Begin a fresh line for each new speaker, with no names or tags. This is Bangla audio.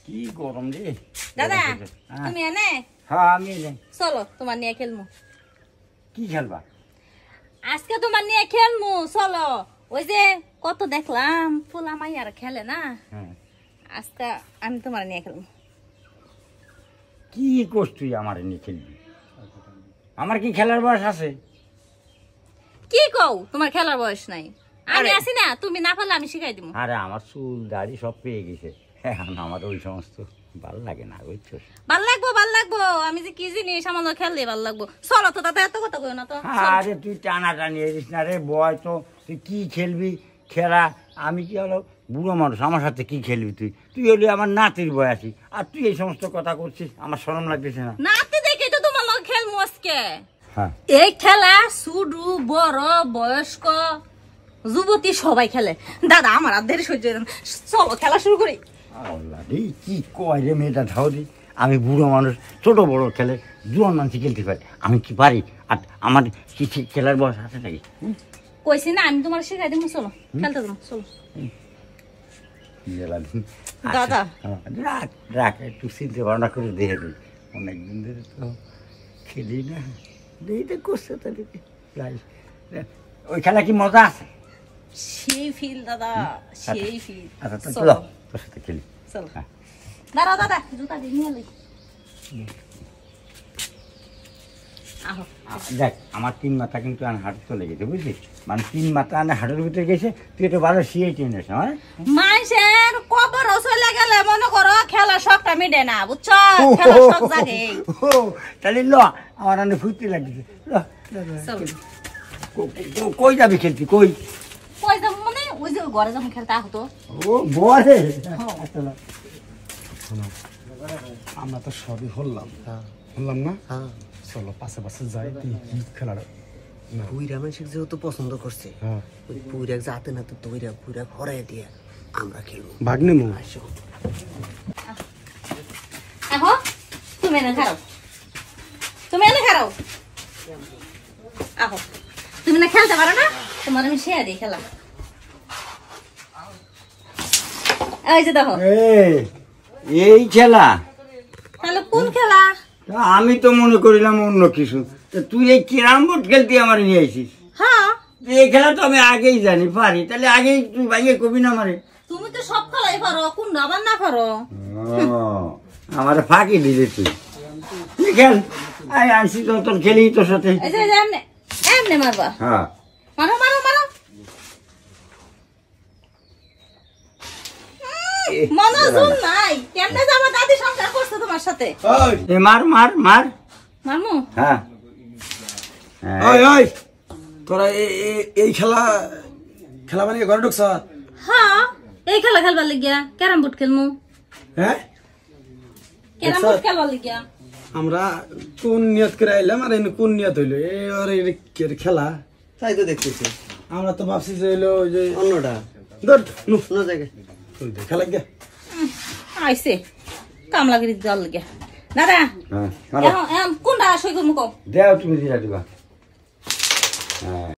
কি গরম রে
দাদা তুমি এনে
হ্যাঁ আমি এনে
চলো তোমার নিয়ে খেলমু
কি খেলবা
আজকে তোমার নিয়ে খেলমু চলো ওই যে কত দেখলাম পোলা মাইয়ার খেলে না আজকে আমি তোমার নিয়ে খেলমু
কি করছ তুই আমার নিয়ে খেলবি আমার কি খেলার বয়স আছে
কি কও তোমার খেলার বয়স নাই আমি আছি না তুমি না পারলে আমি শিখাই দিব
আরে আমার চুল দাড়ি সব পেয়ে গেছে এখন আমার ওই সমস্ত ভাল লাগে না বুঝছো
ভাল লাগবো আমি যে কি জিনিস আমাদের খেললে ভাল লাগবো চলো তো দাদা এত কথা কই না তো
আরে তুই টানাটানি এরিস না রে বয় তো তুই কি খেলবি খেলা আমি কি হলো বুড়ো মানুষ আমার সাথে কি খেলবি তুই তুই হলি আমার নাতির বয়সী আর তুই এই সমস্ত কথা করছিস আমার শরম লাগতেছে না
নাতি দেখে তো তোমার লগে খেলমু আজকে
হ্যাঁ
এই খেলা ছোট বড় বয়স্ক যুবতী সবাই খেলে দাদা আমার আর দেরি সহ্য হয় না চলো খেলা শুরু করি
আল্লাহ রে কি কয় রে মেয়েটা ধাউরি আমি বুড়ো মানুষ ছোট বড় খেলে জোয়ান মানুষ খেলতে পারি আমি কি পারি আর আমার কি খেলার বয়স আছে নাকি
কইছি না আমি তোমার শিখাই দিব চলো খেলতে যাবো চলো দাদা
রাখ রাখ একটু চিন্তা ভাবনা করে দেখে দিই অনেকদিন ধরে তো খেলি না এইটা করছে তাহলে প্রায় ওই খেলা কি মজা আছে
সেই ফিল দাদা সেই ফিল
আচ্ছা তো চলো তোর সাথে খেলি
চলো দাঁড়াও দাদা জুতা দিয়ে নিয়ে লই আহো
দেখ আমার 3 মাথা কিন্তু হাট চলে গেছে বুঝলি মানে 3 মাথা হাটের ভিতরে গেছে তুই একটু ভালো শিয়ে টেনে হ্যাঁ
মানুষের কবর চলে গেলে মনে করো খেলা শখটা মিটে না বুঝছো খেলা শখ জাগে
তাহলে ল আমার অনেক ফুর্তি লাগছে কই যাবি খেলতি কই
কই যাব মানে ওই যে ঘরে যখন খেলতে আহতো
ও বলে
আমরা তো সবই হলাম না চলো পাশে পাশে যাই খেলাটা
পুইরা মানুষের যেহেতু পছন্দ করছে ওই পুইরা যাতে না তো তৈরা পুইরা ভরাই দিয়ে আমরা খেলবো
ভাগ্নে মো
আসো
আহো তুমি এনে খাও আহো তুমি না খেলতে পারো না তোমার আমি শেয়ার দিই খেলা এই যে দেখো
এই খেলা
তাহলে কোন খেলা
আমি তো মনে করিলাম অন্য কিছু তুই এই ক্যারাম বোর্ড খেলতে আমার নিয়ে আইছিস
হ্যাঁ
এই খেলা তো আমি আগেই জানি পারি তাহলে আগেই তুই ভাইয়ে কবি না আমারে
তুমি তো সব খেলাই পারো কোন আবার না পারো
আমার ফাঁকি দিলে তুই খেল আনছি তো তোর খেলি তোর সাথে
এই যে এমনি মারবা
হ্যাঁ
মারো মনোযোগ নাই কেমনে যে আমার দাদি সংসার করছে তোমার সাথে
মার
মারমু
হ্যাঁ
ওই তোরা এই খেলা বানিয়ে ঘরে ঢুকছ
হ্যাঁ এই খেলা খেলবার লাগিয়া ক্যারাম বোর্ড খেলমু
হ্যাঁ
ক্যারাম বোর্ড খেলবার লাগিয়া
আমরা কোন নিয়ত করে আইলাম আর কোন নিয়ত হইলো খেলা
তাই তো দেখতেছি
আমরা তো ভাবছি যে হইলো ওই যে
অন্যটা
অন্য জায়গায় খেলা গিয়া
আইছে কামলাগিরি জল লাগিয়া দাদা কোনটা সই করমু কও
দেও তুমি দিলা দিবা হ্যাঁ